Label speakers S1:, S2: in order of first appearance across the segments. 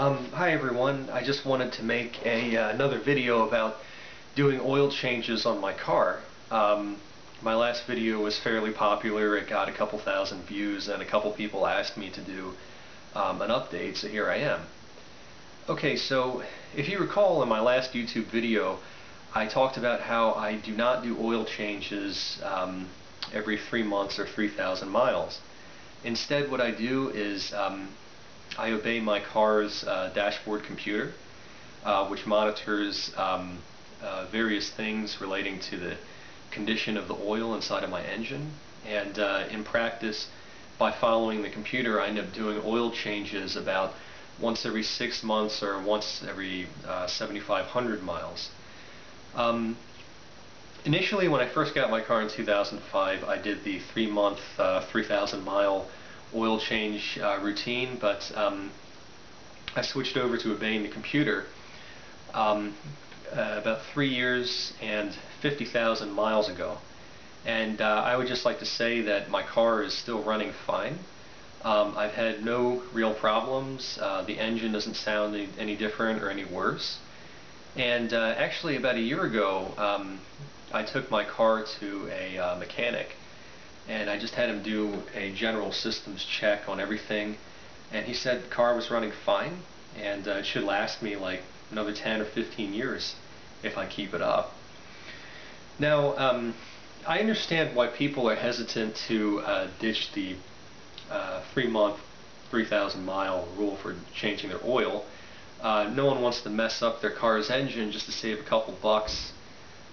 S1: Hi everyone, I just wanted to make another video about doing oil changes on my car. My last video was fairly popular, it got a couple thousand views and a couple people asked me to do an update, so here I am. Okay, so if you recall in my last YouTube video I talked about how I do not do oil changes every 3 months or 3,000 miles. Instead what I do is I obey my car's dashboard computer, which monitors various things relating to the condition of the oil inside of my engine. And in practice, by following the computer, I end up doing oil changes about once every 6 months or once every 7,500 miles. Initially, when I first got my car in 2005, I did the 3-month, 3,000 mile oil change routine, but I switched over to obeying the computer about 3 years and 50,000 miles ago. And I would just like to say that my car is still running fine. I've had no real problems. The engine doesn't sound any different or any worse. And actually about a year ago, I took my car to a mechanic, and I just had him do a general systems check on everything, and he said the car was running fine, and it should last me like another 10 or 15 years if I keep it up. Now, I understand why people are hesitant to ditch the 3-month, 3,000 mile rule for changing their oil. No one wants to mess up their car's engine just to save a couple bucks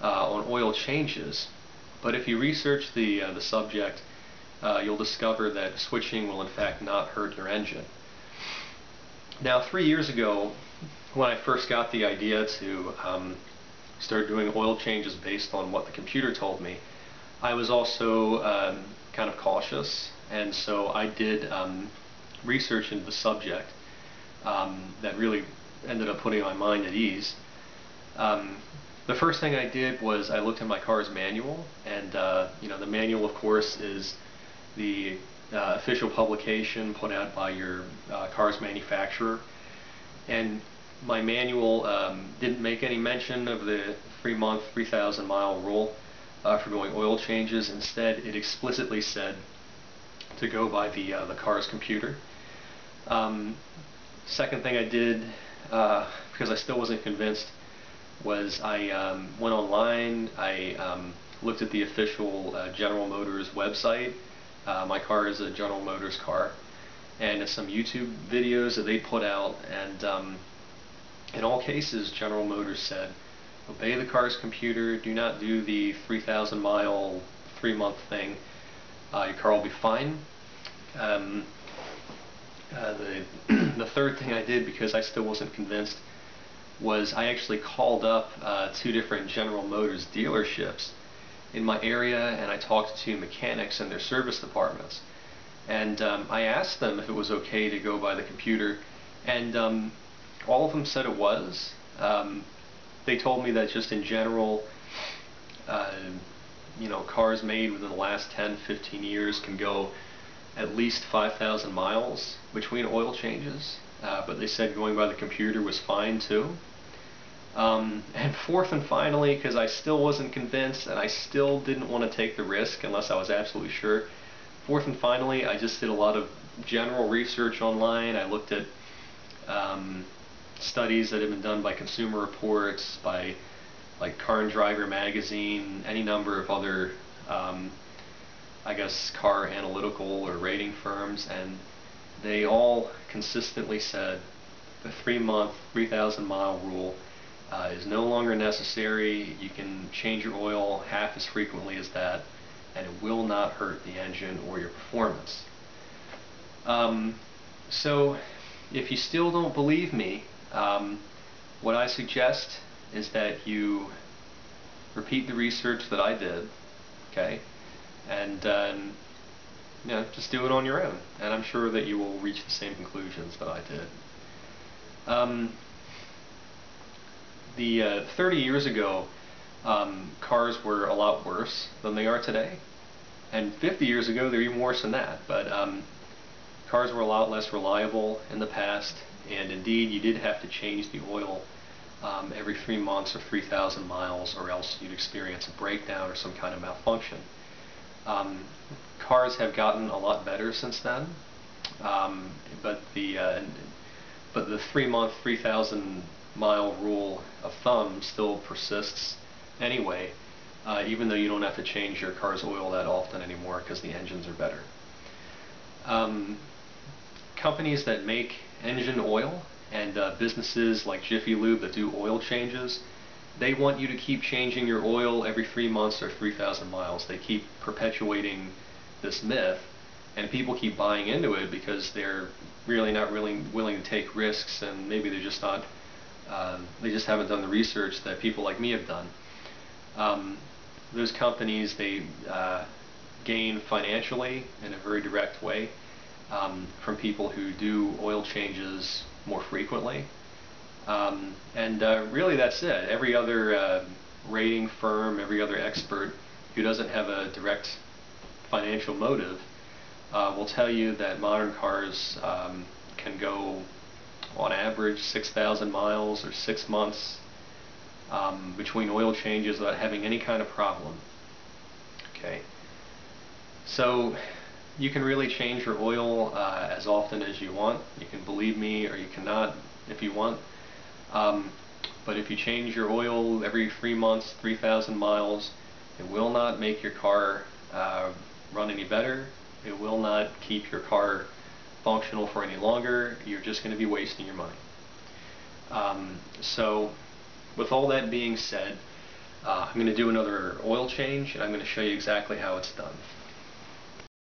S1: on oil changes. But if you research the subject, you'll discover that switching will in fact not hurt your engine. Now, 3 years ago, when I first got the idea to start doing oil changes based on what the computer told me, I was also kind of cautious, and so I did research into the subject that really ended up putting my mind at ease. The first thing I did was I looked at my car's manual, and the manual, of course, is the official publication put out by your car's manufacturer. And my manual didn't make any mention of the 3-month, 3,000 mile rule for doing oil changes. Instead, it explicitly said to go by the car's computer. Second thing I did, because I still wasn't convinced, was I went online, I looked at the official General Motors website. My car is a General Motors car, and some YouTube videos that they put out, and in all cases General Motors said, obey the car's computer, do not do the 3,000 mile 3-month thing, your car will be fine. The third thing I did, because I still wasn't convinced, was I actually called up 2 different General Motors dealerships in my area, and I talked to mechanics in their service departments. And I asked them if it was okay to go by the computer, and all of them said it was. They told me that just in general, cars made within the last 10-15 years can go at least 5,000 miles between oil changes, but they said going by the computer was fine too. And fourth and finally, because I still wasn't convinced and I still didn't want to take the risk unless I was absolutely sure, fourth and finally, I just did a lot of general research online. I looked at studies that have been done by Consumer Reports, by like Car and Driver magazine, any number of other I guess car analytical or rating firms, and they all consistently said the 3-month, 3,000 mile rule is no longer necessary. You can change your oil half as frequently as that, and it will not hurt the engine or your performance. So if you still don't believe me, what I suggest is that you repeat the research that I did, okay, and just do it on your own, and I'm sure that you will reach the same conclusions that I did. 30 years ago, cars were a lot worse than they are today, and 50 years ago they were even worse than that. But Cars were a lot less reliable in the past, and indeed you did have to change the oil every 3 months or 3,000 miles, or else you'd experience a breakdown or some kind of malfunction. Um, Cars have gotten a lot better since then, um, but the 3-month, 3,000 mile rule of thumb still persists anyway, even though you don't have to change your car's oil that often anymore because the engines are better. Companies that make engine oil and businesses like Jiffy Lube that do oil changes, they want you to keep changing your oil every 3 months or 3,000 miles. They keep perpetuating this myth, and people keep buying into it because they're really not really willing to take risks, and maybe they're just not, they just haven't done the research that people like me have done. Those companies, they gain financially in a very direct way from people who do oil changes more frequently. Really that's it. Every other rating firm, every other expert who doesn't have a direct financial motive will tell you that modern cars can go on average 6,000 miles or 6 months between oil changes without having any kind of problem. Okay, so you can really change your oil as often as you want. You can believe me, or you cannot if you want. But if you change your oil every 3 months, 3,000 miles, it will not make your car run any better. It will not keep your car functional for any longer. You're just going to be wasting your money. So with all that being said, I'm going to do another oil change, and I'm going to show you exactly how it's done.